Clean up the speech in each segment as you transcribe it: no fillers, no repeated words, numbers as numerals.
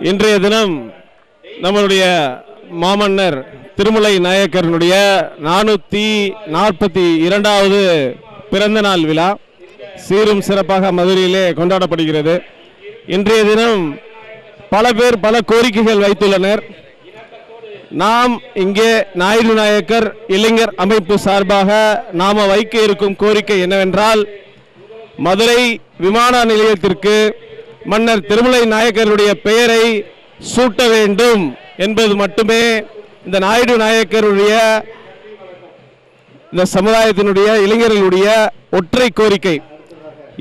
இன்றைய தினம் நம்மளுடைய மாமன்னர் திருமலை நாயக்கரனுடைய 442வது பிறந்த நாள் விழா சீரும் சிறப்பாக மதுரையிலே கொண்டாடப்படுகிறது. இன்றைய தினம் பல பேர் பல கோரிக்கைகள் வைத்துள்ளனர். நாம் இங்கே நாயுடு நாயக்கர் இளைஞர் அமைப்பு சார்பாக நாம வைக்க இருக்கும் கோரிக்கை என்னவென்றால், மதுரை விமான நிலையத்திற்கு மன்னர் திருமலை நாயக்கருடைய பெயரை சூட்ட வேண்டும் என்பது மட்டுமே இந்த நாயுடு நாயக்கருடைய இந்த சமுதாயத்தினுடைய இளைஞர்களுடைய ஒற்றை கோரிக்கை.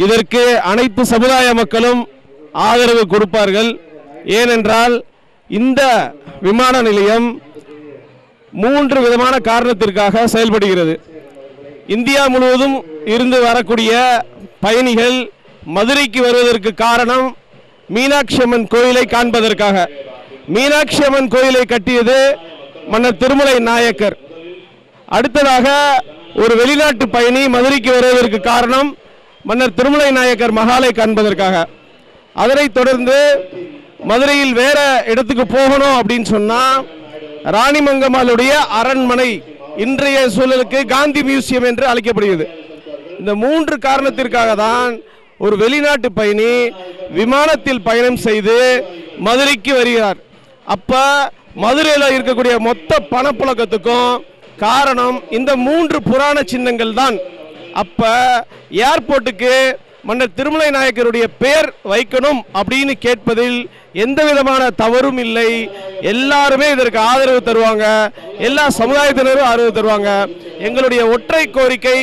இதற்கு அனைத்து சமுதாய மக்களும் ஆதரவு கொடுப்பார்கள். ஏனென்றால் இந்த விமான நிலையம் 3 விதமான காரணத்திற்காக செயல்படுகிறது. இந்தியா முழுவதும் இருந்து வரக்கூடிய பயணிகள் மதுரைக்கு வருவதற்கு காரணம் மீனாட்சி அம்மன் கோயிலை காண்பதற்காக. மீனாட்சி அம்மன் கோயிலை கட்டியது மன்னர் திருமலை நாயக்கர். அடுத்ததாக ஒரு வெளிநாட்டு பயணி மதுரைக்கு வருவதற்கு காரணம் மன்னர் திருமலை நாயக்கர் மகாலை காண்பதற்காக. அதனைத் தொடர்ந்து மதுரையில் வேற இடத்துக்கு போகணும் அப்படின்னு சொன்னா ராணிமங்கம்மாளுடைய அரண்மனை இன்றைய சூழலுக்கு காந்தி மியூசியம் என்று அழைக்கப்படுகிறது. இந்த 3 காரணத்திற்காக தான் ஒரு வெளிநாட்டு பயணி விமானத்தில் பயணம் செய்து மதுரைக்கு வருகிறார். அப்ப மதுரையில் இருக்கக்கூடிய மொத்த பணப்புழக்கத்துக்கும் காரணம் இந்த 3 புராண சின்னங்கள் தான். அப்ப ஏர்போர்ட்டுக்கு மன்னர் திருமலை நாயக்கருடைய பெயர் வைக்கணும் அப்படின்னு கேட்பதில் எந்த விதமான தவறும் இல்லை. எல்லாருமே இதற்கு ஆதரவு தருவாங்க, எல்லா சமுதாயத்தினரும் ஆதரவு தருவாங்க. எங்களுடைய ஒற்றை கோரிக்கை,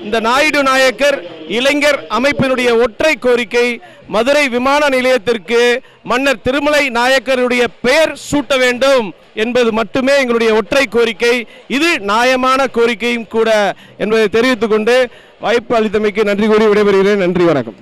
இந்த நாயுடு நாயக்கர் இளைஞர் அமைப்பினுடைய ஒற்றை கோரிக்கை, மதுரை விமான நிலையத்திற்கு மன்னர் திருமலை நாயக்கருடைய பெயர் சூட்ட வேண்டும் என்பது மட்டுமே எங்களுடைய ஒற்றை கோரிக்கை. இது நியாயமான கோரிக்கையும் கூட என்பதை தெரிவித்துக் கொண்டு வாய்ப்பு அளித்தமைக்கு நன்றி கூறி விடைபெறுகிறேன். நன்றி, வணக்கம்.